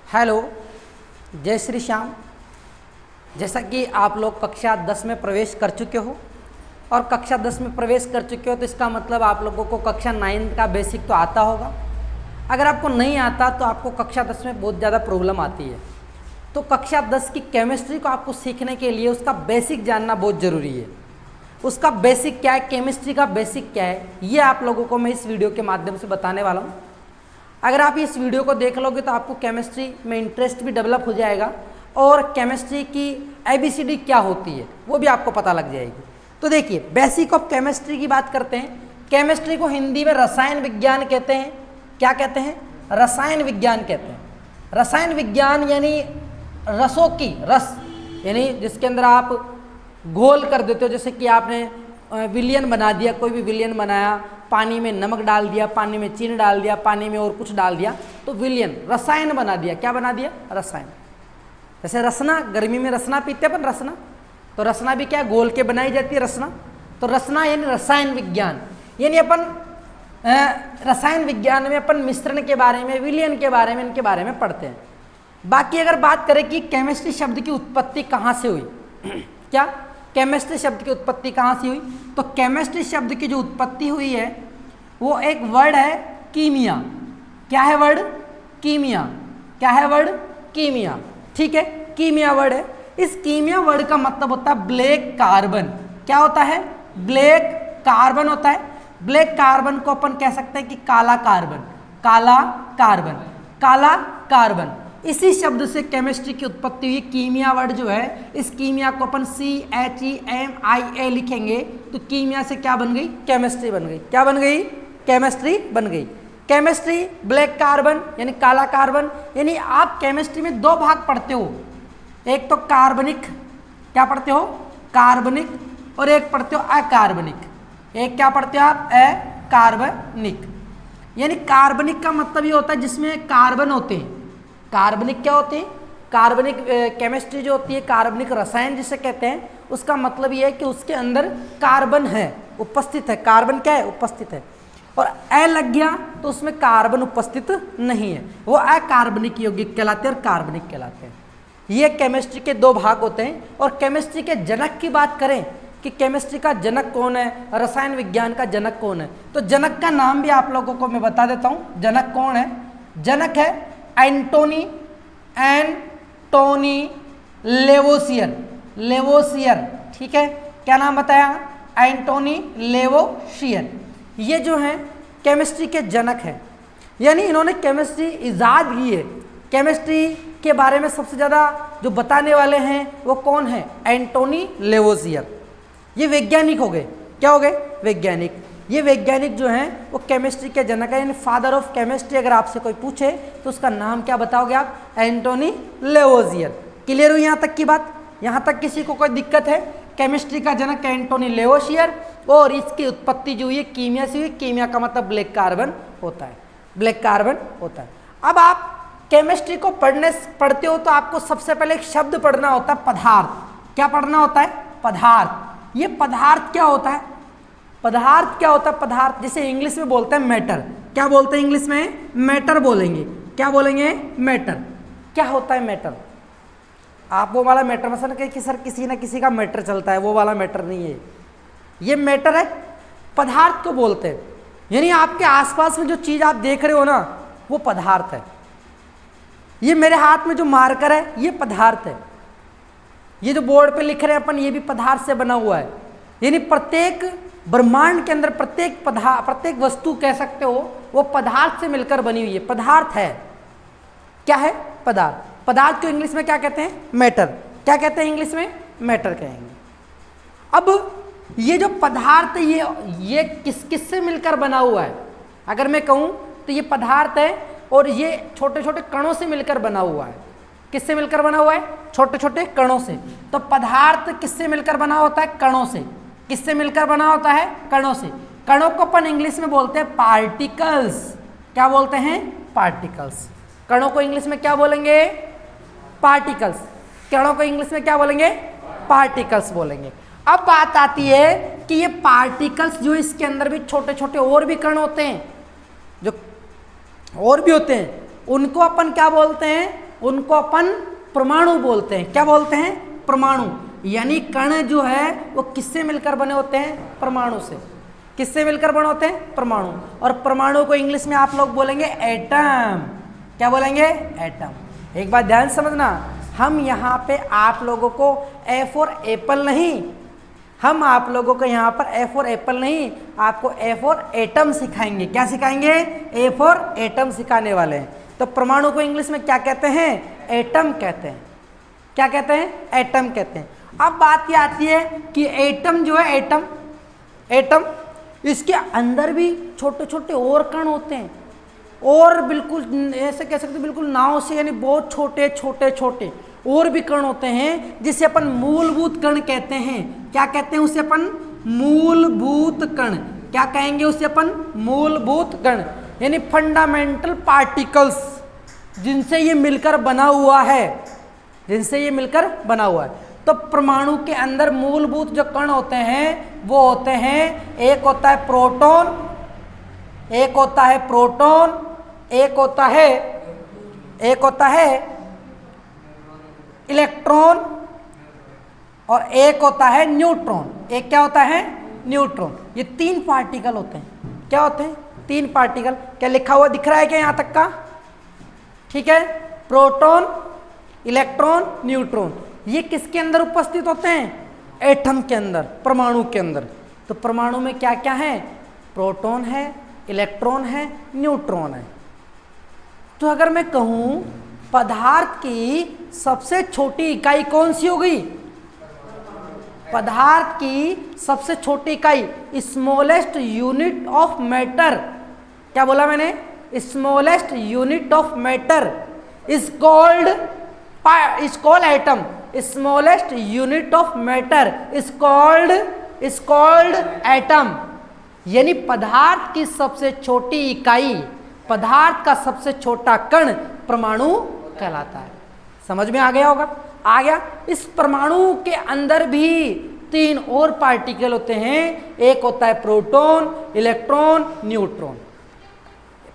Hello, जय श्री श्याम। जैसा कि आप लोग कक्षा 10 में प्रवेश कर चुके हो और कक्षा 10 में प्रवेश कर चुके हो तो इसका मतलब आप लोगों को कक्षा 9 का बेसिक तो आता होगा। अगर आपको नहीं आता तो आपको कक्षा 10 में बहुत ज़्यादा प्रॉब्लम आती है। तो कक्षा 10 की केमिस्ट्री को आपको सीखने के लिए उसका बेसिक जानना बहुत ज़रूरी है। उसका बेसिक क्या है, केमिस्ट्री का बेसिक क्या है, ये आप लोगों को मैं इस वीडियो के माध्यम से बताने वाला हूँ। अगर आप इस वीडियो को देख लोगे तो आपको केमिस्ट्री में इंटरेस्ट भी डेवलप हो जाएगा और केमिस्ट्री की ABCD क्या होती है वो भी आपको पता लग जाएगी। तो देखिए, बेसिक ऑफ केमिस्ट्री की बात करते हैं। केमिस्ट्री को हिंदी में रसायन विज्ञान कहते हैं। क्या कहते हैं? रसायन विज्ञान कहते हैं। रसायन विज्ञान यानी रसों की रस, यानी जिसके अंदर आप घोल कर देते हो। जैसे कि आपने विलियन बना दिया, कोई भी विलियन बनाया, पानी में नमक डाल दिया, पानी में चीनी डाल दिया, पानी में और कुछ डाल दिया, तो विलियन रसायन बना दिया। क्या बना दिया? रसायन। जैसे रसना, गर्मी में रसना पीते हैं अपन, रसना, तो रसना भी क्या घोल के बनाई जाती है, रसना। तो रसना यानी रसायन विज्ञान, यानी अपन रसायन विज्ञान में अपन मिश्रण के बारे में, विलियन के बारे में, इनके बारे में पढ़ते हैं। बाकी अगर बात करें कि केमिस्ट्री शब्द की उत्पत्ति कहाँ से हुई, क्या केमिस्ट्री शब्द की उत्पत्ति कहाँ से हुई, तो केमिस्ट्री शब्द की जो उत्पत्ति हुई है वो एक वर्ड है कीमिया। क्या है वर्ड? कीमिया। क्या है वर्ड? कीमिया। ठीक है, कीमिया वर्ड है। इस कीमिया वर्ड का मतलब होता है ब्लैक कार्बन। क्या होता है? ब्लैक कार्बन होता है। ब्लैक कार्बन को अपन कह सकते हैं कि काला कार्बन, काला कार्बन, काला कार्बन। इसी शब्द से केमिस्ट्री की उत्पत्ति हुई। कीमिया वर्ड जो है, इस कीमिया को अपन CHEMIA लिखेंगे तो कीमिया से क्या बन गई? केमिस्ट्री बन गई। क्या बन गई? केमिस्ट्री बन गई। केमिस्ट्री ब्लैक कार्बन यानी काला कार्बन, यानी आप केमिस्ट्री में दो भाग पढ़ते हो। एक तो कार्बनिक, क्या पढ़ते हो? कार्बनिक, और एक पढ़ते हो अकार्बनिक। एक क्या पढ़ते हो आप? अकार्बनिक। यानी कार्बनिक का मतलब ये होता है जिसमें कार्बन होते हैं। कार्बनिक क्या होते हैं? कार्बनिक केमिस्ट्री जो होती है, कार्बनिक रसायन जिसे कहते हैं, उसका मतलब ये है कि उसके अंदर कार्बन है, उपस्थित है। कार्बन क्या है? उपस्थित है। और ए लग गया तो उसमें कार्बन उपस्थित नहीं है, वो अकार्बनिक यौगिक कहलाते हैं और कार्बनिक कहलाते हैं। ये केमिस्ट्री के दो भाग होते हैं। और केमिस्ट्री के जनक की बात करें कि केमिस्ट्री का जनक कौन है, रसायन विज्ञान का जनक कौन है, तो जनक का नाम भी आप लोगों को मैं बता देता हूँ। जनक कौन है? जनक है एंटोनी लेवोसियर। लेवोसियर, ठीक है, क्या नाम बताया? एंटोनी लेवोसियर। ये जो है केमिस्ट्री के जनक हैं, यानी इन्होंने केमिस्ट्री इजाद की है। केमिस्ट्री के बारे में सबसे ज़्यादा जो बताने वाले हैं वो कौन है? एंटोनी लेवोसियर। ये वैज्ञानिक हो गए। क्या हो गए? वैज्ञानिक। ये वैज्ञानिक जो हैं वो केमिस्ट्री के जनक है, यानी फादर ऑफ केमिस्ट्री। अगर आपसे कोई पूछे तो उसका नाम क्या बताओगे आप? एंटोनी लेवोसियर। क्लियर हुई यहाँ तक की बात? यहाँ तक किसी को कोई दिक्कत है? केमिस्ट्री का जनक एंटोनी लेवोसियर, और इसकी उत्पत्ति जो हुई है कीमिया से हुई। कीमिया का मतलब ब्लैक कार्बन होता है, ब्लैक कार्बन होता है। अब आप केमिस्ट्री को पढ़ते हो तो आपको सबसे पहले एक शब्द पढ़ना होता है, पदार्थ। क्या पढ़ना होता है? पदार्थ। ये पदार्थ क्या होता है? पदार्थ क्या होता है? पदार्थ जिसे इंग्लिश में बोलते हैं मैटर। क्या बोलते हैं इंग्लिश में? मैटर बोलेंगे। क्या बोलेंगे? मैटर। क्या होता है मैटर? आप वो वाला मैटर मत समझिए कि सर किसी ना किसी का मैटर चलता है, वो वाला मैटर नहीं है। ये मैटर है, पदार्थ को बोलते हैं। यानी आपके आसपास में जो चीज़ आप देख रहे हो ना, वो पदार्थ है। ये मेरे हाथ में जो मार्कर है ये पदार्थ है। ये जो बोर्ड पे लिख रहे हैं अपन, ये भी पदार्थ से बना हुआ है। यानी प्रत्येक ब्रह्मांड के अंदर प्रत्येक वस्तु कह सकते हो वो पदार्थ से मिलकर बनी हुई है, पदार्थ है। क्या है? पदार्थ। पदार्थ को इंग्लिश में क्या कहते हैं? मैटर। क्या कहते हैं इंग्लिश में? मैटर कहेंगे। अब ये जो पदार्थ है ये किस से मिलकर बना हुआ है? अगर मैं कहूँ तो ये पदार्थ है और ये छोटे छोटे कणों से मिलकर बना हुआ है। किससे मिलकर बना हुआ है? छोटे छोटे कणों से। तो पदार्थ किससे मिलकर बना होता है? कणों से। किससे मिलकर बना होता है? कणों से। कणों को अपन इंग्लिश में बोलते हैं पार्टिकल्स। क्या बोलते हैं? पार्टिकल्स। कणों को इंग्लिश में क्या बोलेंगे? पार्टिकल्स। कणों को इंग्लिश में क्या बोलेंगे? पार्टिकल्स बोलेंगे। अब बात आती है कि ये पार्टिकल्स जो इसके अंदर भी छोटे छोटे और भी कण होते हैं, जो और भी होते हैं, उनको अपन क्या बोलते हैं? उनको अपन परमाणु बोलते हैं। क्या बोलते हैं? परमाणु। यानी कण जो है वो किससे मिलकर बने होते हैं? परमाणु से। किससे मिलकर बने होते हैं? परमाणु। और परमाणु को इंग्लिश में आप लोग बोलेंगे एटम। क्या बोलेंगे? एटम। एक बात ध्यान समझना, हम यहाँ पे आप लोगों को ए फॉर एप्पल नहीं, हम आप लोगों को यहाँ पर ए फॉर एप्पल नहीं, आपको ए फॉर एटम सिखाएंगे। क्या सिखाएंगे? ए फॉर एटम सिखाने वाले हैं। तो परमाणु को इंग्लिश में क्या कहते हैं? एटम कहते हैं। क्या कहते हैं? एटम कहते हैं। अब बात ये आती है कि एटम जो है, एटम इसके अंदर भी छोटे छोटे और कण होते हैं, और बिल्कुल ऐसे कह सकते बिल्कुल नाव से, यानी बहुत छोटे छोटे छोटे और भी कण होते हैं जिसे अपन मूलभूत कण कहते हैं। क्या कहते हैं उसे अपन? मूलभूत कण। क्या कहेंगे उसे अपन? मूलभूत कण, यानी फंडामेंटल पार्टिकल्स, जिनसे ये मिलकर बना हुआ है, जिनसे ये मिलकर बना हुआ है। तो परमाणु के अंदर मूलभूत जो कण होते हैं वो होते हैं, एक होता है प्रोटॉन, एक होता है प्रोटॉन, एक होता है इलेक्ट्रॉन, और एक होता है न्यूट्रॉन। एक क्या होता है? न्यूट्रॉन। ये 3 पार्टिकल होते हैं। क्या होते हैं? 3 पार्टिकल। क्या लिखा हुआ दिख रहा है क्या यहाँ तक का? ठीक है। प्रोटॉन, इलेक्ट्रॉन, न्यूट्रॉन, ये किसके अंदर उपस्थित होते हैं? एटम के अंदर, परमाणु के अंदर। तो परमाणु में क्या क्या है? प्रोटॉन है, इलेक्ट्रॉन है, न्यूट्रॉन है। तो अगर मैं कहूं पदार्थ की सबसे छोटी इकाई कौन सी होगी? पदार्थ की सबसे छोटी इकाई, स्मॉलेस्ट यूनिट ऑफ मैटर। क्या बोला मैंने? Smallest unit of matter is called atom. Smallest unit of matter is called atom. यानी पदार्थ की सबसे छोटी इकाई, पदार्थ का सबसे छोटा कण परमाणु कहलाता है। समझ में आ गया होगा? आ गया। इस परमाणु के अंदर भी 3 और पार्टिकल होते हैं। एक होता है proton, electron, neutron.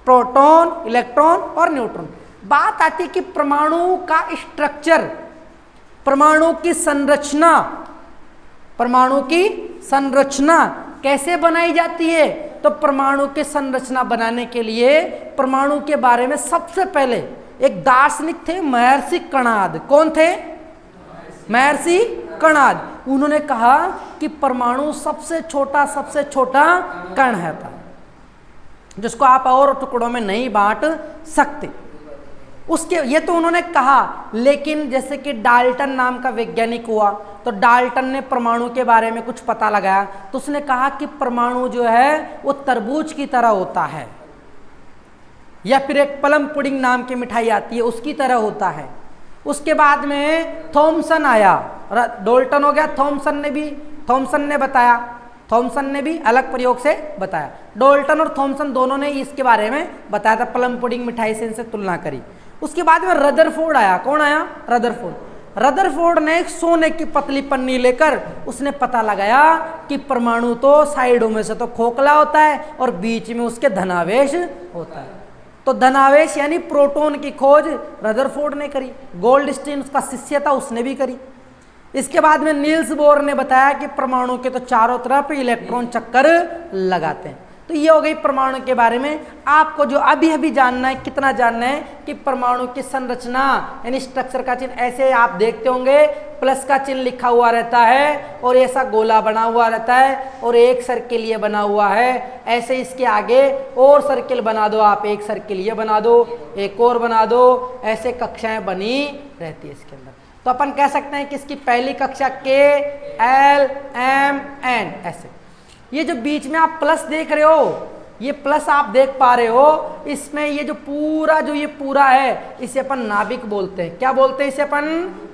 Proton, electron और न्यूट्रॉन। बात आती है कि परमाणु का स्ट्रक्चर, परमाणु की संरचना, परमाणु की संरचना कैसे बनाई जाती है? तो परमाणु की संरचना बनाने के लिए परमाणु के बारे में सबसे पहले एक दार्शनिक थे, महर्षि कणाद। कौन थे? महर्षि कणाद। उन्होंने कहा कि परमाणु सबसे छोटा कण है, जिसको आप और टुकड़ों में नहीं बांट सकते। उसके ये तो उन्होंने कहा, लेकिन जैसे कि डाल्टन नाम का वैज्ञानिक हुआ, तो डाल्टन ने परमाणु के बारे में कुछ पता लगाया, तो उसने कहा कि परमाणु जो है वो तरबूज की तरह होता है, या फिर एक प्लम पुडिंग नाम की मिठाई आती है उसकी तरह होता है। उसके बाद में थॉमसन आया, डाल्टन हो गया, थॉमसन ने भी अलग प्रयोग से बताया। डाल्टन और थॉमसन दोनों ने इसके बारे में बताया था, प्लम पुडिंग मिठाई से इनसे तुलना करी। उसके बाद में रदरफोर्ड आया। कौन आया? रदरफोर्ड ने एक सोने की पतली पन्नी लेकर उसने पता लगाया कि परमाणु तो साइडों में से तो खोखला होता है और बीच में उसके धनावेश होता है। तो धनावेश यानी प्रोटॉन की खोज रदरफोर्ड ने करी। गोल्डस्टीन उसका शिष्य था, उसने भी करी। इसके बाद में नील्स बोर ने बताया कि परमाणु के तो चारों तरफ इलेक्ट्रॉन चक्कर लगाते हैं। तो ये हो गई परमाणु के बारे में। आपको जो अभी जानना है, कितना जानना है कि परमाणु की संरचना यानी स्ट्रक्चर का चिन्ह, ऐसे आप देखते होंगे प्लस का चिन्ह लिखा हुआ रहता है और ऐसा गोला बना हुआ रहता है और एक सर्किल ये बना हुआ है। ऐसे इसके आगे और सर्किल बना दो आप, एक सर्किल ये बना दो, एक और बना दो, ऐसे कक्षाएं बनी रहती है इसके अंदर। तो अपन कह सकते हैं कि इसकी पहली कक्षा के एल एम एन ऐसे। ये जो बीच में आप प्लस देख रहे हो, ये प्लस आप देख पा रहे हो, इसमें ये जो पूरा है इसे अपन नाभिक बोलते हैं। क्या बोलते हैं इसे अपन?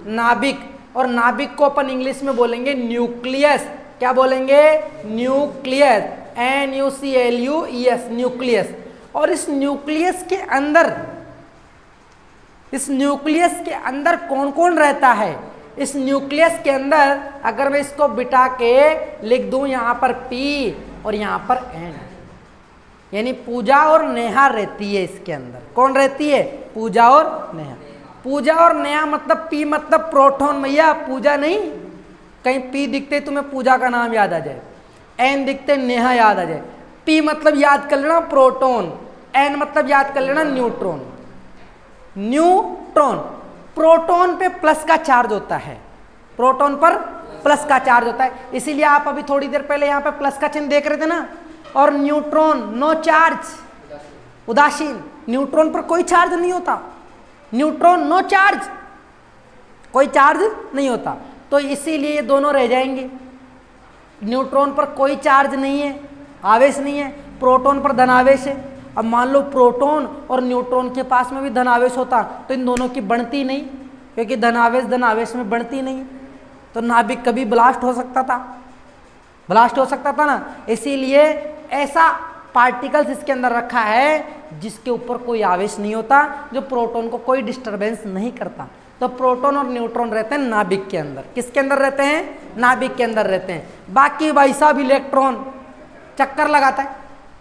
नाभिक। और नाभिक को अपन इंग्लिश में बोलेंगे न्यूक्लियस। क्या बोलेंगे? Nucleus, NUCLUES, nucleus. और इस न्यूक्लियस के अंदर कौन कौन रहता है? इस न्यूक्लियस के अंदर अगर मैं इसको बिठा के लिख दूं, यहाँ पर P और यहाँ पर N, यानी पूजा और नेहा रहती है इसके अंदर। कौन रहती है? पूजा और नेहा। पूजा और नया मतलब पी मतलब प्रोटॉन भैया, पूजा नहीं। कहीं पी दिखते तुम्हें पूजा का नाम याद आ जाए, एन दिखते नेहा याद आ जाए। पी मतलब याद कर लेना प्रोटॉन, एन मतलब याद कर लेना न्यूट्रॉन। न्यूट्रॉन, प्रोटॉन पे प्लस का चार्ज होता है, प्रोटॉन पर प्लस का चार्ज होता है, इसीलिए आप अभी थोड़ी देर पहले यहाँ पे प्लस का चिन्ह देख रहे थे ना। और न्यूट्रॉन नो चार्ज, उदासीन, न्यूट्रॉन पर कोई चार्ज नहीं होता, न्यूट्रॉन नो चार्ज, कोई चार्ज नहीं होता, तो इसीलिए ये दोनों रह जाएंगे। न्यूट्रॉन पर कोई चार्ज नहीं है, आवेश नहीं है, प्रोटॉन पर धनावेश है। अब मान लो प्रोटॉन और न्यूट्रॉन के पास में भी धनावेश होता तो इन दोनों की बढ़ती नहीं, क्योंकि धनावेश धनावेश में बढ़ती नहीं, तो नाभिक कभी ब्लास्ट हो सकता था, ब्लास्ट हो सकता था ना। इसीलिए ऐसा पार्टिकल्स इसके अंदर रखा है जिसके ऊपर कोई आवेश नहीं होता, जो प्रोटॉन को कोई डिस्टरबेंस नहीं करता। तो प्रोटॉन और न्यूट्रॉन रहते हैं नाभिक के अंदर। किसके अंदर रहते हैं? नाभिक के अंदर रहते हैं। बाकी भाई साहब इलेक्ट्रॉन चक्कर लगाता है,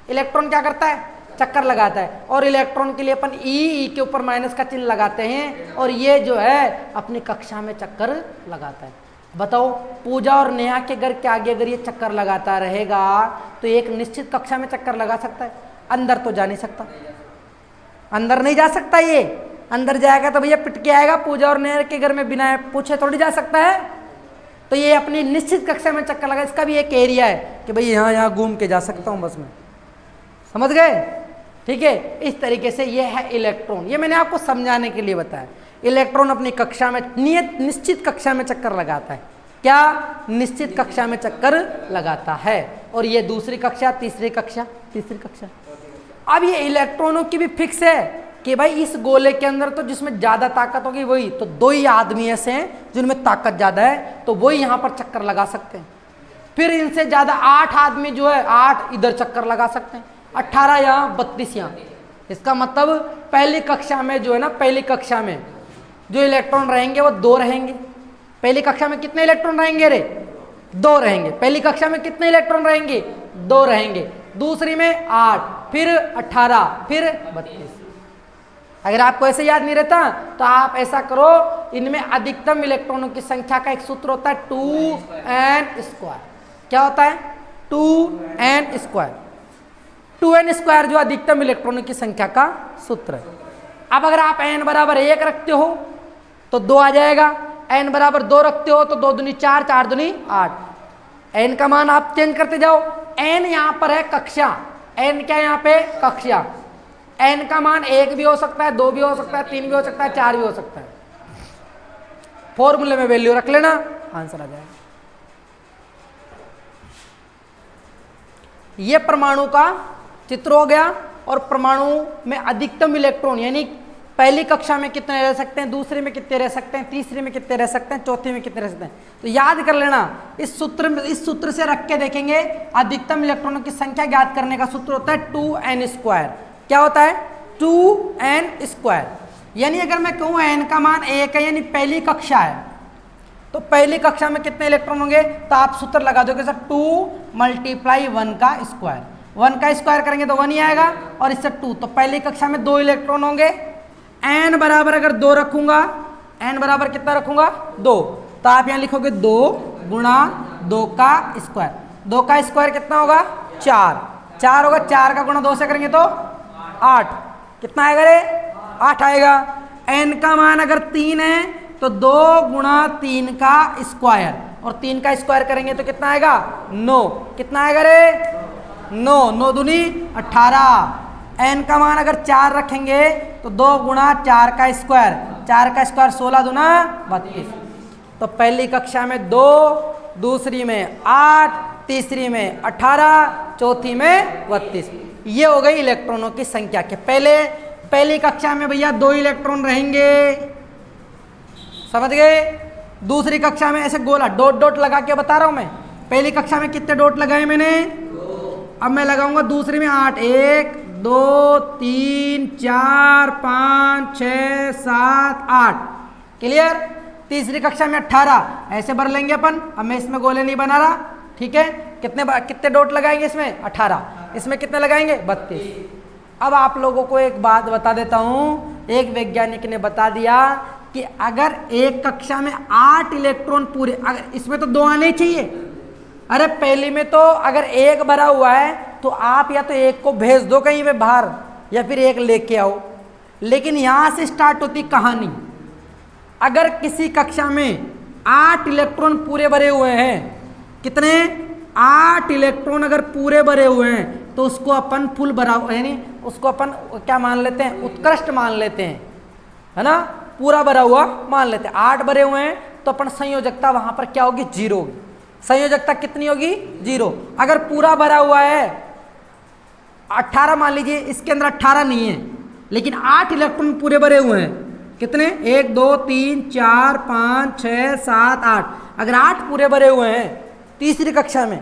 इलेक्ट्रॉन क्या करता है? चक्कर लगाता है। और इलेक्ट्रॉन के लिए अपन ई के ऊपर माइनस का चिन्ह लगाते हैं, और ये जो है अपनी कक्षा में चक्कर लगाता है। बताओ, पूजा और नेहा के घर के आगे अगर ये चक्कर लगाता रहेगा तो एक निश्चित कक्षा में चक्कर लगा सकता है, अंदर तो जा नहीं सकता, अंदर नहीं जा सकता। ये अंदर जाएगा तो भैया पिट के आएगा, पूजा और नेहा के घर में बिना पूछे थोड़ी जा सकता है। तो ये अपनी निश्चित कक्षा में चक्कर लगा, इसका भी एक एरिया है कि भाई यहाँ घूम के जा सकता हूँ बस में, समझ गए? ठीक है, इस तरीके से ये है इलेक्ट्रॉन। ये मैंने आपको समझाने के लिए बताया। इलेक्ट्रॉन अपनी कक्षा में निश्चित कक्षा में चक्कर लगाता है। क्या? निश्चित कक्षा में चक्कर लगाता है। और ये दूसरी कक्षा, तीसरी कक्षा, तीसरी कक्षा। अब ये इलेक्ट्रॉनों की भी फिक्स है कि भाई इस गोले के अंदर तो जिसमें ज्यादा ताकत होगी वही, तो 2 ही आदमी ऐसे हैं जिनमें ताकत ज्यादा है, तो वही यहाँ पर चक्कर लगा सकते हैं। फिर इनसे ज्यादा 8 आदमी जो है 8 इधर चक्कर लगा सकते हैं, 18 यहाँ, 32 यहाँ। इसका मतलब पहली कक्षा में जो है ना, पहली कक्षा में जो इलेक्ट्रॉन रहेंगे वो 2 रहेंगे। पहली कक्षा में कितने इलेक्ट्रॉन रहेंगे रे? 2 रहेंगे। पहली कक्षा में कितने इलेक्ट्रॉन रहेंगे? 2 रहेंगे। दूसरी में 8, फिर 18, फिर 32। अगर आपको ऐसे याद नहीं रहता तो आप ऐसा करो, इनमें अधिकतम इलेक्ट्रॉनों की संख्या का एक सूत्र होता है 2n²। क्या होता है? 2n²। 2n² जो अधिकतम इलेक्ट्रॉनों की संख्या का सूत्र है। अब अगर आप n बराबर 1 रखते हो तो 2 आ जाएगा, n बराबर 2 रखते हो तो 2 दूनी 4, 4 दूनी 8। n का मान आप चेंज करते जाओ। n यहाँ पर है कक्षा, n क्या यहाँ पे? कक्षा। n का मान 1 भी हो सकता है, 2 भी हो सकता है, 3 भी हो सकता है, 4 भी हो सकता है। फॉर्मूले में वैल्यू रख लेना, आंसर आ जाएगा। ये परमाणु का चित्र हो गया। और परमाणु में अधिकतम इलेक्ट्रॉन यानी पहली कक्षा में कितने रह सकते हैं, दूसरे में कितने रह सकते हैं, तीसरे में कितने रह सकते हैं, चौथे में कितने रह सकते हैं, तो याद कर लेना। इस सूत्र से रख के देखेंगे, अधिकतम इलेक्ट्रॉनों की संख्या ज्ञात करने का सूत्र होता है 2n²। क्या होता है? 2n²। यानी अगर मैं कहूँ n का मान 1 है, यानी पहली कक्षा है, तो पहली कक्षा में कितने इलेक्ट्रॉन होंगे, तो आप सूत्र लगा दोगे सर 2 × 1 का स्क्वायर। 1 का स्क्वायर करेंगे तो 1 ही आएगा, और इससे 2, तो पहली कक्षा में 2 इलेक्ट्रॉन होंगे। n बराबर अगर 2 रखूंगा, n बराबर कितना रखूंगा? 2, तो आप यहाँ लिखोगे 2 × 2 का स्क्वायर। 2 का स्क्वायर कितना होगा? 4। 4 होगा, 4 का गुणा 2 से करेंगे तो 8। कितना आएगा रे? 8 आएगा। n का मान अगर 3 है तो 2 × 3 का स्क्वायर, और 3 का स्क्वायर करेंगे तो कितना आएगा? 9। कितना आएगा रे? 9। 9 दूनी 18। n का मान अगर 4 रखेंगे तो 2 × 4 का स्क्वायर, 4 का स्क्वायर 16 दूना 32। तो पहली कक्षा में 2, दूसरी में 8, तीसरी में 18, चौथी में 32। ये हो गई इलेक्ट्रॉनों की संख्या के। पहली कक्षा में भैया 2 इलेक्ट्रॉन रहेंगे, समझ गए? दूसरी कक्षा में ऐसे गोला डॉट डॉट लगा के बता रहा हूं मैं। पहली कक्षा में कितने डॉट लगाए मैंने? अब मैं लगाऊंगा दूसरी में 8। 1 2 3 4 5 6 7 8। क्लियर? तीसरी कक्षा में 18 ऐसे भर लेंगे अपन। अब मैं इसमें गोले नहीं बना रहा, ठीक है? कितने डॉट लगाएंगे इसमें? 18। इसमें कितने लगाएंगे? 32। अब आप लोगों को एक बात बता देता हूं, एक वैज्ञानिक ने बता दिया कि अगर एक कक्षा में 8 इलेक्ट्रॉन पूरे, अगर इसमें तो 2 आने चाहिए, अरे पहले में तो अगर 1 भरा हुआ है तो आप या तो 1 को भेज दो कहीं पे बाहर या फिर 1 लेके आओ। लेकिन यहां से स्टार्ट होती कहानी। अगर किसी कक्षा में 8 इलेक्ट्रॉन पूरे भरे हुए हैं, कितने, 8 इलेक्ट्रॉन अगर पूरे भरे हुए हैं तो उसको अपन फुल भरा, यानी उसको अपन क्या मान लेते हैं, उत्कृष्ट मान लेते हैं, है ना, पूरा भरा हुआ मान लेते हैं। 8 भरे हुए हैं तो अपन संयोजकता वहां पर क्या होगी, 0 होगी। संयोजकता कितनी होगी, 0। अगर पूरा भरा हुआ है 18 मान लीजिए, इसके अंदर 18 नहीं है लेकिन 8 इलेक्ट्रॉन पूरे भरे हुए हैं, कितने, 1 2 3 4 5 6 7 8, अगर 8 पूरे भरे हुए हैं तीसरी कक्षा में,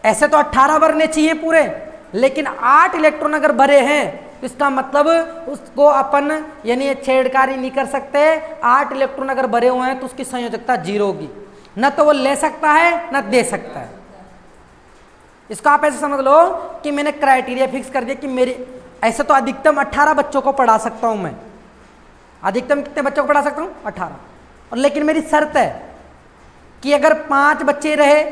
ऐसे तो 18 भरने चाहिए पूरे, लेकिन 8 इलेक्ट्रॉन अगर भरे हैं तो इसका मतलब उसको अपन यानी छेड़खानी नहीं कर सकते। 8 इलेक्ट्रॉन अगर भरे हुए हैं तो उसकी संयोजकता 0 होगी, न तो वो ले सकता है न दे सकता है। इसको आप ऐसे समझ लो कि मैंने क्राइटेरिया फिक्स कर दिया कि मेरे, ऐसे तो अधिकतम 18 बच्चों को पढ़ा सकता हूं मैं, अधिकतम कितने बच्चों को पढ़ा सकता हूं, 18। और लेकिन मेरी शर्त है कि अगर 5 बच्चे रहे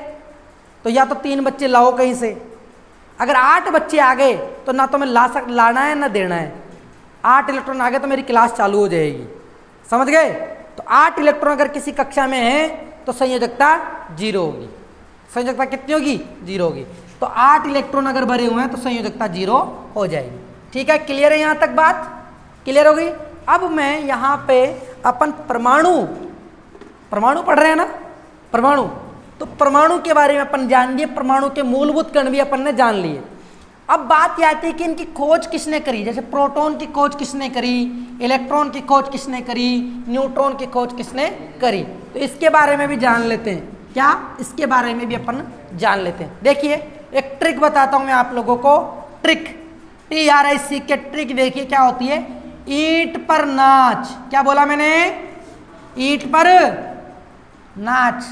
तो या तो 3 बच्चे लाओ कहीं से, अगर 8 बच्चे आ गए तो ना तो मैं लाना है ना देना है। 8 इलेक्ट्रॉन आ गए तो मेरी क्लास चालू हो जाएगी, समझ गए। तो 8 इलेक्ट्रॉन अगर किसी कक्षा में है तो संयोजकता 0 होगी। संयोजकता कितनी होगी, 0 होगी। तो 8 इलेक्ट्रॉन अगर भरे हुए हैं तो संयोजकता 0 हो जाएगी। ठीक है, क्लियर है, यहाँ तक बात क्लियर हो गई। अब मैं यहाँ पे अपन परमाणु पढ़ रहे हैं ना, परमाणु, तो परमाणु के बारे में अपन जान लिए, परमाणु के मूलभूत कण भी अपन ने जान लिए। अब बात यह आती है कि इनकी खोज किसने करी, जैसे प्रोटॉन की खोज किसने करी, इलेक्ट्रॉन की खोज किसने करी, न्यूट्रॉन की खोज किसने करी, तो इसके बारे में भी जान लेते हैं। क्या, इसके बारे में भी अपन जान लेते हैं। देखिए एक ट्रिक बताता हूं मैं आप लोगों को, ट्रिक, TRIC के ट्रिक देखिए क्या होती है। ईंट पर नाच, क्या बोला मैंने, ईंट पर नाच,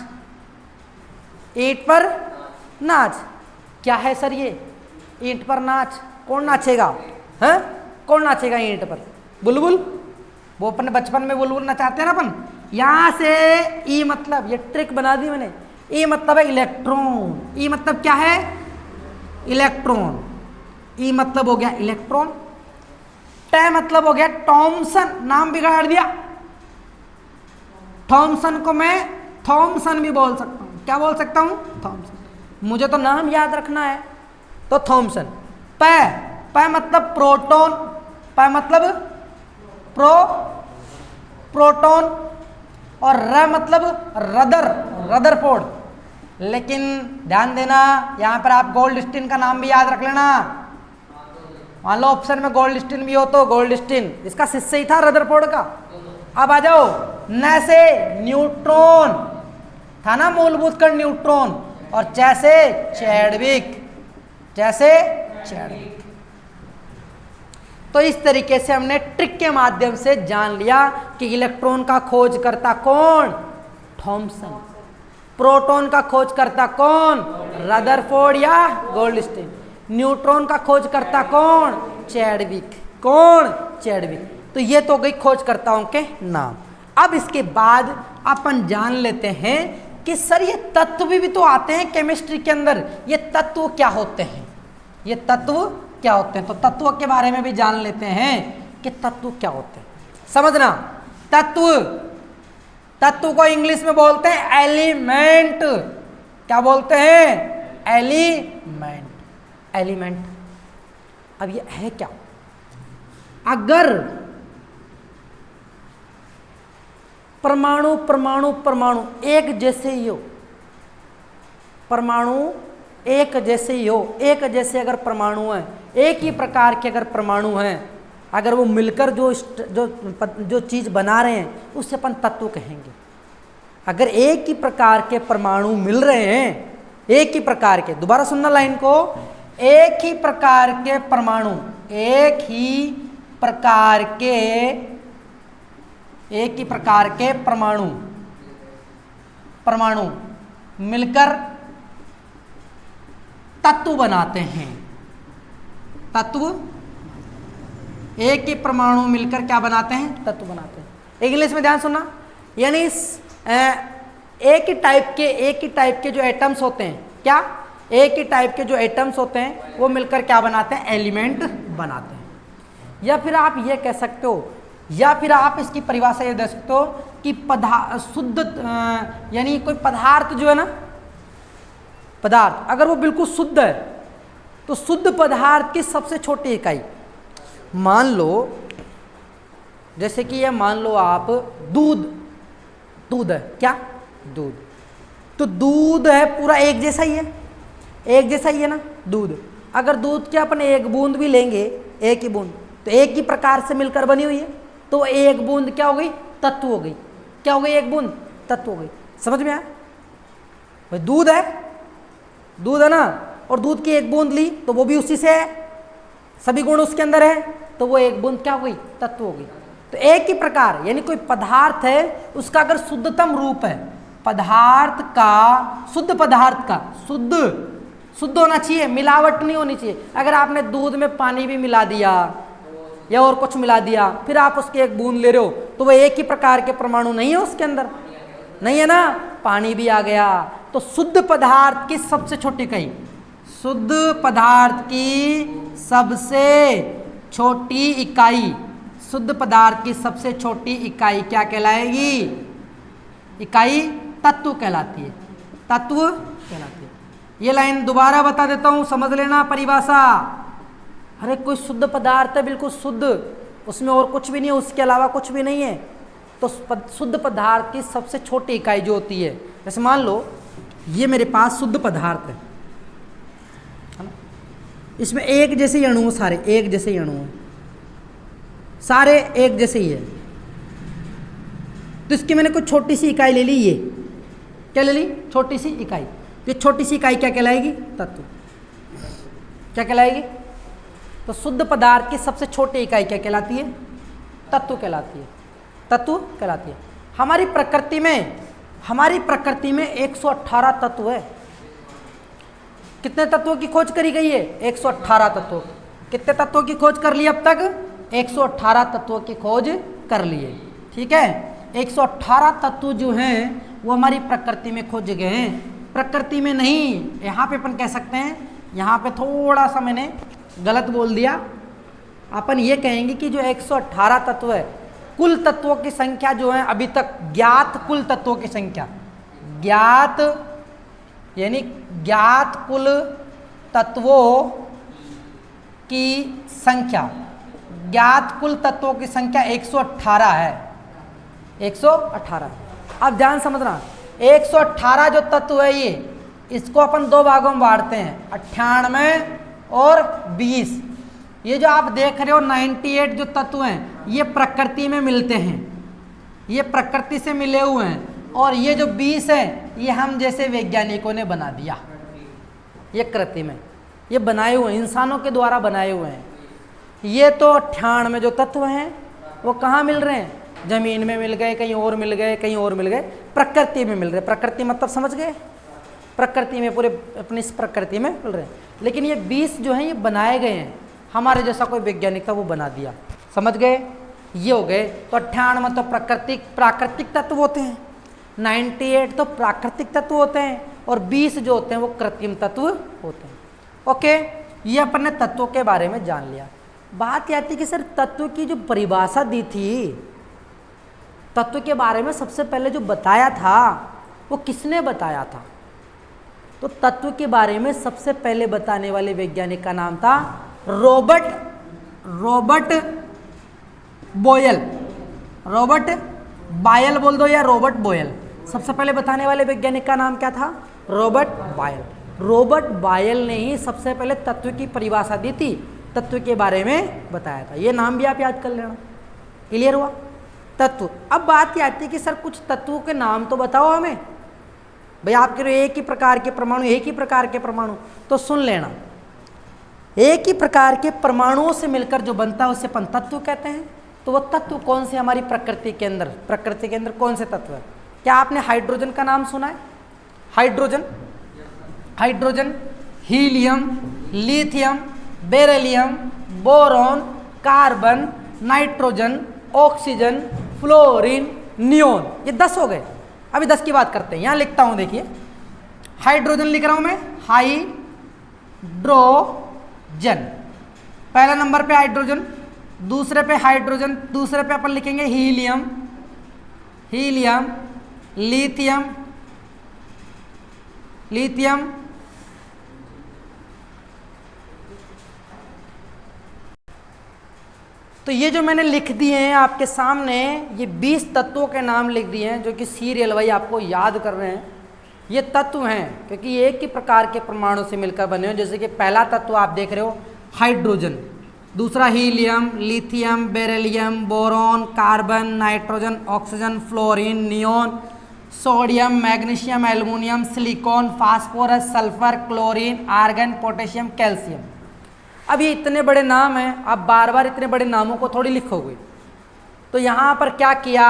ईंट पर नाच, क्या है सर ये, ईंट पर नाच, कौन नाचेगा, हैं, कौन नाचेगा ईंट पर, बुलबुल, वो अपन बचपन में बुलबुल नचाते हैं ना अपन। यहां से ई मतलब, ये ट्रिक बना दी मैंने, ई मतलब है इलेक्ट्रॉन, ई मतलब क्या है, इलेक्ट्रॉन, ई मतलब हो गया इलेक्ट्रॉन, ट मतलब हो गया थॉमसन, नाम बिगाड़ दिया, थॉमसन को मैं थॉमसन भी बोल सकता हूं, क्या बोल सकता हूं, थॉमसन, मुझे तो नाम याद रखना है तो थॉमसन। प मतलब प्रोटॉन, प मतलब प्रोटॉन, और र मतलब रदरफोर्ड। लेकिन ध्यान देना, यहां पर आप गोल्डस्टीन का नाम भी याद रख लेना, मान लो ऑप्शन में गोल्डस्टीन भी हो तो गोल्डस्टीन, इसका शिष्य ही था रदरफोर्ड का। अब आ जाओ, न से न्यूट्रॉन था ना मूलभूत कण न्यूट्रॉन, और जैसे चैडविक, जैसे चैडविक। तो इस तरीके से हमने ट्रिक के माध्यम से जान लिया कि इलेक्ट्रॉन का खोजकर्ता कौन, थॉमसन, प्रोटॉन का खोजकर्ता कौन, रदरफोर्ड या गोल्डस्टीन, न्यूट्रॉन का खोजकर्ता कौन, चैडविक, कौन, चैडविक। तो ये तो गई खोजकर्ताओं के नाम। अब इसके बाद अपन जान लेते हैं कि सर ये तत्व भी तो आते हैं केमिस्ट्री के अंदर, ये तत्व क्या होते हैं, ये तत्व क्या होते हैं। तो तत्व के बारे में भी जान लेते हैं कि तत्व क्या होते हैं। समझना, तत्व को इंग्लिश में बोलते हैं एलिमेंट, क्या बोलते हैं, एलिमेंट, एलिमेंट। अब ये है क्या, अगर परमाणु परमाणु परमाणु एक जैसे ही हो, परमाणु एक जैसे ही हो, एक जैसे अगर परमाणु है, एक ही प्रकार के अगर परमाणु हैं, अगर वो मिलकर जो चीज़ बना रहे हैं उससे अपन तत्व कहेंगे। अगर एक ही प्रकार के परमाणु मिल रहे हैं, एक ही प्रकार के, दोबारा सुनना लाइन को, एक ही प्रकार के परमाणु, एक ही प्रकार के, एक ही प्रकार के परमाणु, परमाणु मिलकर तत्व बनाते हैं, तत्व एक ही परमाणु मिलकर क्या बनाते हैं, तत्व बनाते हैं। इंग्लिश में ध्यान सुनना, यानी एक ही टाइप के जो एटम्स होते हैं, क्या एक ही टाइप के जो एटम्स होते हैं वो मिलकर क्या बनाते हैं, एलिमेंट बनाते हैं। या फिर आप ये कह सकते हो, या फिर आप इसकी परिभाषा ये दे सकते हो कि शुद्ध यानी कोई पदार्थ जो है ना, पदार्थ अगर वो बिल्कुल शुद्ध है तो शुद्ध पदार्थ की सबसे छोटी इकाई, मान लो जैसे कि ये मान लो आप दूध है, क्या दूध, तो दूध है पूरा एक जैसा ही है, एक जैसा ही है ना दूध। अगर दूध के अपन एक बूंद भी लेंगे, एक ही बूंद, तो एक ही प्रकार से मिलकर बनी हुई है, तो एक बूंद क्या हो गई, तत्व हो गई। क्या हो गई, एक बूंद तत्व हो गई। समझ में आया भाई, दूध है ना, और दूध की एक बूंद ली तो वो भी उसी से है, सभी गुण उसके अंदर है, तो वो एक बूंद क्या हो गई, तत्व हो गई। तो एक ही प्रकार यानी कोई पदार्थ है, उसका अगर शुद्धतम रूप है, पदार्थ का शुद्ध होना चाहिए, मिलावट नहीं होनी चाहिए। अगर आपने दूध में पानी भी मिला दिया या और कुछ मिला दिया, फिर आप उसकी एक बूंद ले रहे हो, तो वो एक ही प्रकार के परमाणु नहीं है उसके अंदर, नहीं है ना, पानी भी आ गया। तो शुद्ध पदार्थ की सबसे छोटी इकाई, शुद्ध पदार्थ की सबसे छोटी इकाई, शुद्ध पदार्थ की सबसे छोटी इकाई क्या कहलाएगी, इकाई तत्व कहलाती है, तत्व कहलाती है। ये लाइन दोबारा बता देता हूं, समझ लेना परिभाषा। अरे कोई शुद्ध पदार्थ है, बिल्कुल शुद्ध, उसमें और कुछ भी नहीं है, उसके अलावा कुछ भी नहीं है, तो शुद्ध पदार्थ की सबसे छोटी इकाई जो होती है, जैसे मान लो ये मेरे पास शुद्ध पदार्थ है ना, इसमें एक जैसे ही अणु हैं, सारे एक जैसे ही अणु हैं, सारे एक जैसे ही है, तो इसकी मैंने कोई छोटी सी इकाई ले ली, ये क्या ले ली, छोटी सी इकाई। ये छोटी सी इकाई क्या कहलाएगी, तत्व। क्या कहलाएगी, तो शुद्ध पदार्थ की सबसे छोटी इकाई क्या कहलाती है, तत्व कहलाती है, तत्व कहलाती है। हमारी प्रकृति में 118 तत्व है। कितने तत्वों की खोज करी गई है, 118 तत्व। कितने तत्वों की खोज कर ली अब तक, 118 तत्वों की खोज कर ली है, ठीक है। 118 तत्व जो हैं वो हमारी प्रकृति में खोजे गए हैं, प्रकृति में नहीं। यहाँ पे अपन कह सकते हैं, यहाँ पे थोड़ा सा मैंने गलत बोल दिया, अपन ये कहेंगे कि जो 118 तत्व है, कुल तत्वों की संख्या जो है अभी तक ज्ञात कुल तत्वों की संख्या, ज्ञात यानी ज्ञात कुल तत्वों की संख्या, ज्ञात कुल तत्वों की संख्या 118 है, 118। अब ध्यान समझना, 118 जो तत्व है ये, इसको अपन दो भागों में बांटते हैं, 98 और 20। ये जो आप देख रहे हो 98 जो तत्व हैं ये प्रकृति में मिलते हैं, ये प्रकृति से मिले हुए हैं, और ये जो 20 है ये हम जैसे वैज्ञानिकों ने बना दिया, ये कृत्रिम, ये बनाए हुए इंसानों के द्वारा बनाए हुए हैं। ये तो 98 जो तत्व हैं वो कहाँ मिल रहे हैं, जमीन में मिल गए, कहीं और मिल गए, कहीं और मिल गए, प्रकृति में मिल रहे। प्रकृति मतलब समझ गए, प्रकृति में, पूरे अपनी इस प्रकृति में मिल रहे हैं। लेकिन ये 20 जो हैं ये बनाए गए हैं, हमारे जैसा कोई वैज्ञानिक था वो बना दिया, समझ गए, ये हो गए। तो 98 तो प्राकृतिक तत्व होते हैं, 98 तो प्राकृतिक तत्व होते हैं, और 20 जो होते हैं वो कृत्रिम तत्व होते हैं। ओके, ये अपन ने तत्वों के बारे में जान लिया। बात यह थी कि सर तत्व की जो परिभाषा दी थी, तत्व के बारे में सबसे पहले जो बताया था वो किसने बताया था, तो तत्व के बारे में सबसे पहले बताने वाले वैज्ञानिक का नाम था रॉबर्ट बॉयल। रॉबर्ट बायल बोल दो या रॉबर्ट बॉयल। सबसे पहले बताने वाले वैज्ञानिक का नाम क्या था, रॉबर्ट बायल। रॉबर्ट बायल ने ही सबसे पहले तत्व की परिभाषा दी थी, तत्व के बारे में बताया था। ये नाम भी आप याद कर लेना, क्लियर हुआ। तत्व। अब बात यह आती है कि सर कुछ तत्वों के नाम तो बताओ हमें, भाई आप कह रहे हो एक ही प्रकार के परमाणु, एक ही प्रकार के परमाणु, तो सुन लेना, एक ही प्रकार के परमाणुओं से मिलकर जो बनता है उसे अपन तत्व कहते हैं। तो वो तत्व कौन से हमारी प्रकृति के अंदर कौन से तत्व है? क्या आपने हाइड्रोजन का नाम सुना है? Hydrogen, helium, lithium, beryllium, boron, carbon, nitrogen, oxygen, fluorine, neon. ये 10 हो गए। अभी 10 की बात करते हैं। यहाँ लिखता हूँ, देखिए हाइड्रोजन लिख रहा हूँ मैं, हाइड्रोजन, पहला नंबर पे हाइड्रोजन, दूसरे पे हाइड्रोजन, दूसरे पे अपन लिखेंगे हीलियम, हीलियम, लिथियम, लिथियम, तो ये जो मैंने लिख दिए हैं आपके सामने, ये 20 तत्वों के नाम लिख दिए हैं जो कि सीरियल वाइज आपको याद कर रहे हैं। ये तत्व हैं क्योंकि एक ही प्रकार के परमाणु से मिलकर बने हो। जैसे कि पहला तत्व आप देख रहे हो हाइड्रोजन, दूसरा helium, lithium, beryllium, boron, carbon, nitrogen, oxygen, fluorine, neon, sodium, magnesium, aluminium, silicon, phosphorus, sulphur, chlorine, argon, potassium, calcium. अब ये इतने बड़े नाम हैं, आप बार बार इतने बड़े नामों को थोड़ी लिखोगे। तो यहाँ पर क्या किया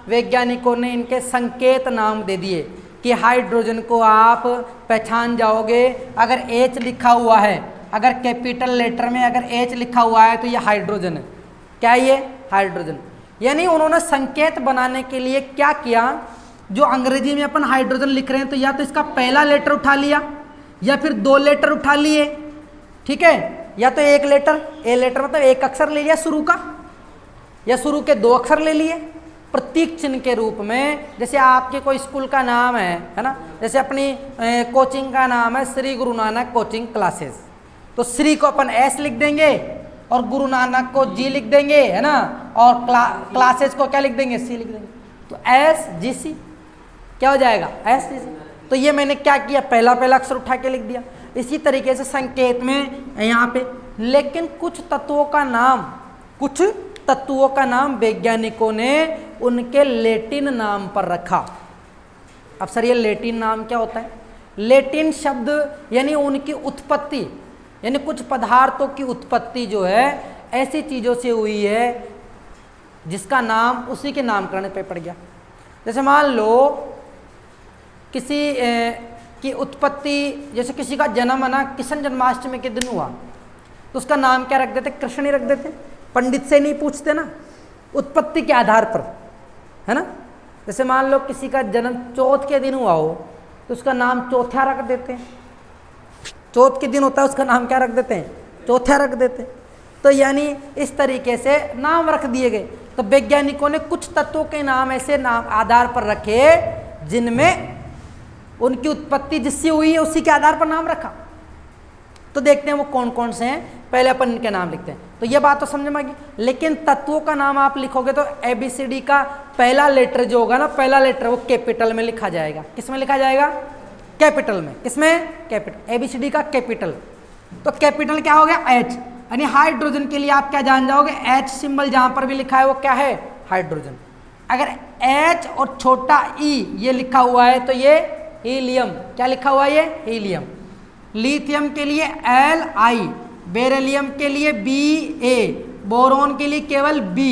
वैज्ञानिकों ने, इनके संकेत नाम दे दिए कि हाइड्रोजन को आप पहचान जाओगे अगर H लिखा हुआ है, अगर कैपिटल लेटर में अगर H लिखा हुआ है तो ये हाइड्रोजन है। क्या ये हाइड्रोजन? यानी उन्होंने संकेत बनाने के लिए क्या किया, जो अंग्रेजी में अपन हाइड्रोजन लिख रहे हैं तो या तो इसका पहला लेटर उठा लिया या फिर 2 लेटर उठा लिए, ठीक है, या तो एक लेटर, ए लेटर मतलब एक अक्षर ले लिया शुरू का, या शुरू के 2 अक्षर ले लिए प्रतीक चिन्ह के रूप में। जैसे आपके कोई स्कूल का नाम है ना, जैसे अपनी कोचिंग का नाम है श्री गुरु नानक कोचिंग क्लासेस, तो श्री को अपन एस लिख देंगे और गुरु नानक को जी लिख देंगे, है ना, और क्लासेस को क्या लिख देंगे, सी लिख देंगे, तो एस जी सी क्या हो जाएगा, एस जी सी। तो ये मैंने क्या किया, पहला अक्षर उठा के लिख दिया। इसी तरीके से संकेत में यहाँ पे, लेकिन कुछ तत्वों का नाम वैज्ञानिकों ने उनके लैटिन नाम पर रखा। अब सर ये लैटिन नाम क्या होता है? लैटिन शब्द यानी उनकी उत्पत्ति, यानी कुछ पदार्थों की उत्पत्ति जो है ऐसी चीज़ों से हुई है जिसका नाम उसी के नामकरण पे पड़ गया। जैसे मान लो किसी की उत्पत्ति, जैसे किसी का जन्म है ना कृष्ण जन्माष्टमी के दिन हुआ तो उसका नाम क्या रख देते, कृष्ण ही रख देते, पंडित से नहीं पूछते ना, उत्पत्ति के आधार पर, है ना। जैसे मान लो किसी का जन्म चौथ के दिन हुआ हो तो उसका नाम चौथा रख देते हैं, चौथ के दिन होता है उसका नाम क्या रख देते हैं, चौथा रख देते हैं। तो यानी इस तरीके से नाम रख दिए गए। तो वैज्ञानिकों ने कुछ तत्वों के नाम ऐसे नाम आधार पर रखे जिनमें उनकी उत्पत्ति जिससे हुई है उसी के आधार पर नाम रखा। तो देखते हैं वो कौन कौन से हैं, पहले अपन इनके नाम लिखते हैं। तो ये बात तो समझ में आ गई, लेकिन तत्वों का नाम आप लिखोगे तो ABCD का पहला लेटर जो होगा ना, पहला लेटर वो कैपिटल में लिखा जाएगा। किस में लिखा जाएगा? कैपिटल में। किसमें? कैपिटल। ABCD का कैपिटल। तो कैपिटल क्या हो गया? H। यानी हाइड्रोजन के लिए आप क्या जान जाओगे, H सिंबल जहां पर भी लिखा है वो क्या है, हाइड्रोजन। अगर H और छोटा E ये लिखा हुआ है तो ये हीलियम। क्या लिखा हुआ है? ये हीलियम। लिथियम के लिए Li, बेरिलियम के लिए Ba, बोरॉन के लिए केवल B,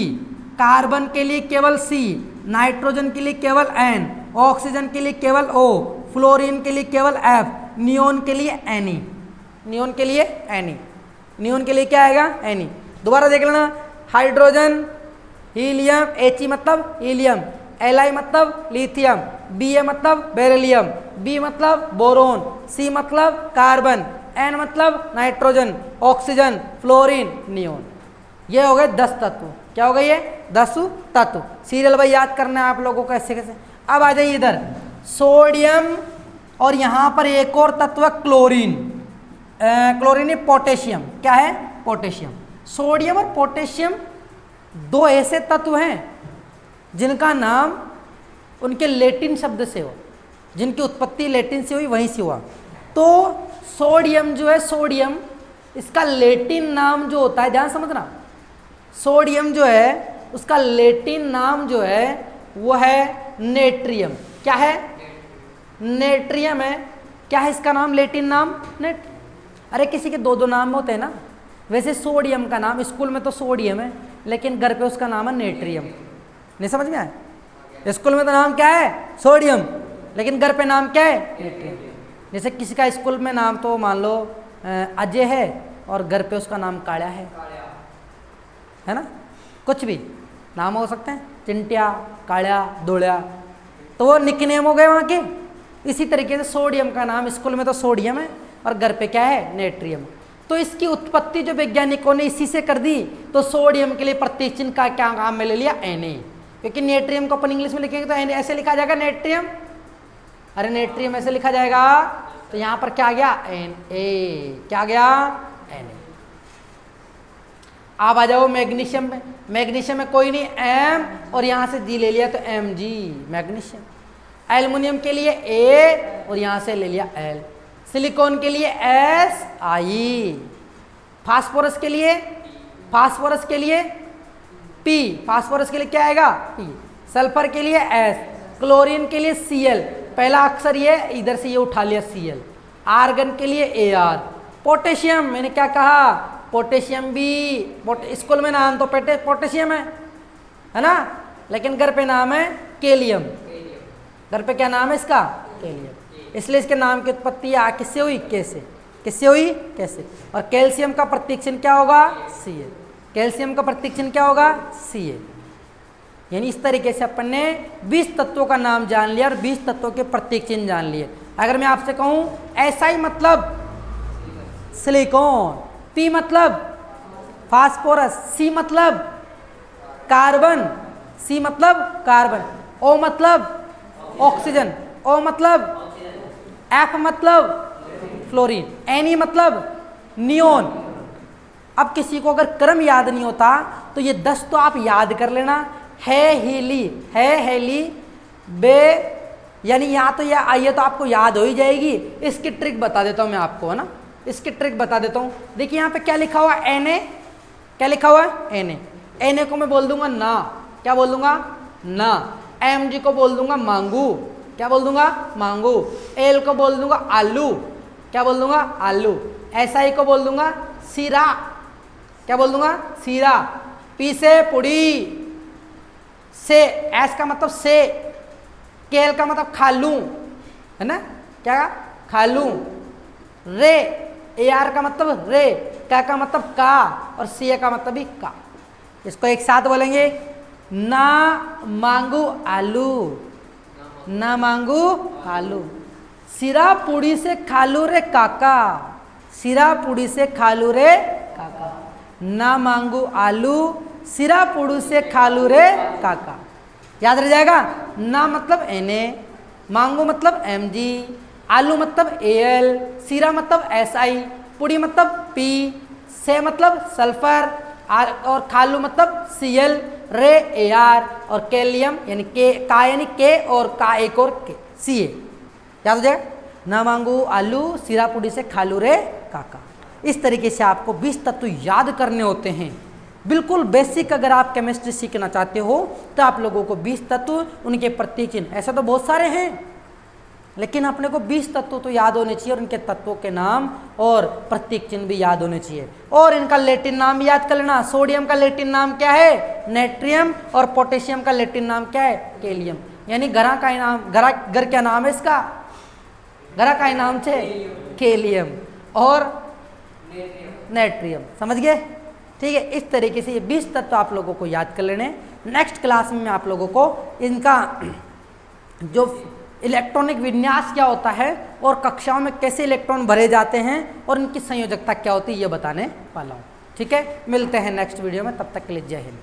कार्बन के लिए केवल C, नाइट्रोजन के लिए केवल N, ऑक्सीजन के लिए केवल O, फ्लोरीन के लिए केवल F, नियोन के लिए Ne। नियोन के लिए Ne। नियोन के लिए क्या आएगा? Ne। दोबारा देख लेना, हाइड्रोजन, हीलियम, He मतलब हीलियम, Li मतलब लिथियम, Ba मतलब बेरिलियम, B मतलब बोरोन, C मतलब कार्बन, N मतलब नाइट्रोजन, ऑक्सीजन, फ्लोरीन, नियोन। ये हो गए 10 तत्व। क्या हो गए ये? 10 तत्व। सीरियल भाई याद करना है आप लोगों को ऐसे कैसे। अब आ जाइए इधर, सोडियम और यहाँ पर एक और तत्व क्लोरीन। Chlorine potassium. क्या है? पोटेशियम। सोडियम और पोटेशियम 2 ऐसे तत्व हैं जिनका नाम उनके लैटिन शब्द से हो, जिनकी उत्पत्ति लैटिन से हुई, वहीं से हुआ। तो सोडियम जो है, सोडियम इसका लैटिन नाम जो होता है, ध्यान समझना, सोडियम जो है उसका लैटिन नाम जो है वो है नेट्रियम। क्या है? नेट्रियम है। क्या है इसका नाम, लैटिन नाम? नेट। अरे किसी के 2 नाम होते हैं ना, वैसे सोडियम का नाम स्कूल में तो सोडियम है, लेकिन घर पे उसका नाम है नेट्रियम। नहीं समझ में आया? स्कूल में तो नाम क्या है, सोडियम, लेकिन घर पे नाम क्या है, नेट्रियम। जैसे किसी का स्कूल में नाम तो मान लो अजय है और घर पे उसका नाम काल्या है, है ना, कुछ भी नाम हो सकते हैं, चिंटिया, कालिया, धोलिया, तो वो निकनेम हो गए वहाँ के। इसी तरीके से सोडियम का नाम स्कूल में तो सोडियम है और घर पे क्या है, नेट्रियम। तो इसकी उत्पत्ति जो वैज्ञानिकों ने इसी से कर दी। तो सोडियम के लिए प्रतीक चिन्ह का क्या काम में ले लिया, Na, क्योंकि नेट्रियम को अपन इंग्लिश में लिखेंगे तो ऐसे लिखा जाएगा नेट्रियम, अरे नेट्रियम ऐसे लिखा जाएगा, तो यहाँ पर क्या गया, Na, क्या गया, Na। आप आ जाओ मैग्नीशियम में, मैग्नीशियम में कोई नहीं M और यहाँ से G ले लिया तो Mg, मैग्नीशियम। एल्युमिनियम के लिए A और यहाँ से ले लिया L। सिलिकॉन के लिए Si। फास्फोरस के लिए P, फास्फोरस के लिए क्या आएगा, P। सल्फर के लिए S, क्लोरीन के लिए Cl, पहला अक्षर ये इधर से ये उठा लिया Cl। आर्गन के लिए Ar। पोटेशियम, मैंने क्या कहा, पोटेशियम भी स्कूल में नाम तो पोटेशियम है ना, लेकिन घर पे नाम है केलियम। घर पे क्या नाम है इसका, केलियम। इसलिए इसके नाम की उत्पत्ति किससे हुई, किससे हुई, कैसे। और कैल्शियम का प्रतीक चिन्ह क्या होगा, Ca। कैल्शियम का प्रतीक चिन्ह क्या होगा, Ca। यानी इस तरीके से अपन ने 20 तत्वों का नाम जान लिया और 20 तत्वों के प्रतीक चिन्ह जान लिए। अगर मैं आपसे कहूं SI मतलब सिलिकॉन, P मतलब फास्फोरस, C मतलब कार्बन, O मतलब ऑक्सीजन, O मतलब F मतलब फ्लोरीन, Ne मतलब नियोन। अब किसी को अगर क्रम याद नहीं होता तो ये 10 तो आप याद कर लेना, हेली, बे, यानी यहाँ तो ये आइए तो आपको याद हो ही जाएगी। इसकी ट्रिक बता देता हूँ मैं आपको, है ना, इसकी ट्रिक बता देता हूँ। देखिए यहाँ पे क्या लिखा हुआ है, Na, क्या लिखा हुआ है, Na को मैं बोल दूंगा ना, क्या बोल दूंगा, ना। Mg को बोल दूंगा मांगू, क्या बोल दूंगा, मांगू। L को बोल दूंगा आलू, क्या बोल दूंगा, आलू। Si को बोल दूंगा सीरा, क्या बोल दूंगा, सीरा। P से पुड़ी, से S का मतलब से, Kl का मतलब खालू, है ना, क्या खालू। रे, Ar का मतलब रे, का मतलब का, और Ca का मतलब भी का। इसको एक साथ बोलेंगे, ना मांगू आलू, ना मांगू आलू। सिरा पूड़ी से खालू रे काका, सिरा पूड़ी से खालू रे काका। ना मांगू आलू, सिरा पूड़ी से खालू रे काका। याद रह जाएगा। ना मतलब Na, मांगू मतलब Mg, आलू मतलब Al, सिरा मतलब Si, पूड़ी मतलब P, से मतलब सल्फर, और खालू मतलब Cl, रे Ar, और कैलियम यानी का यानी K, और का एक और K, Ca। याद हो जाएगा। ना मांगू आलू, सिरा पूड़ी से खालू रे काका। इस तरीके से आपको 20 तत्व याद करने होते हैं, बिल्कुल बेसिक। अगर आप केमिस्ट्री सीखना चाहते हो तो आप लोगों को 20 तत्व, उनके प्रतीक चिन्ह, ऐसे तो बहुत सारे हैं, लेकिन अपने को 20 तत्व तो याद होने चाहिए और उनके तत्वों के नाम और प्रतीक चिन्ह भी याद होने चाहिए। और इनका लैटिन नाम याद कर लेना। सोडियम का लैटिन नाम क्या है, नेट्रियम, और पोटेशियम का लैटिन नाम क्या है, केलियम। यानी घर का नाम, घर क्या नाम है इसका, घर का नाम है केलियम और नेट्रियम। समझ गए, ठीक है। इस तरीके से ये 20 तत्व आप लोगों को याद कर लेने। नेक्स्ट क्लास में मैं आप लोगों को इनका जो इलेक्ट्रॉनिक विन्यास क्या होता है और कक्षाओं में कैसे इलेक्ट्रॉन भरे जाते हैं और इनकी संयोजकता क्या होती है ये बताने वाला हूँ। ठीक है, मिलते हैं नेक्स्ट वीडियो में, तब तक के लिए जय हिंद।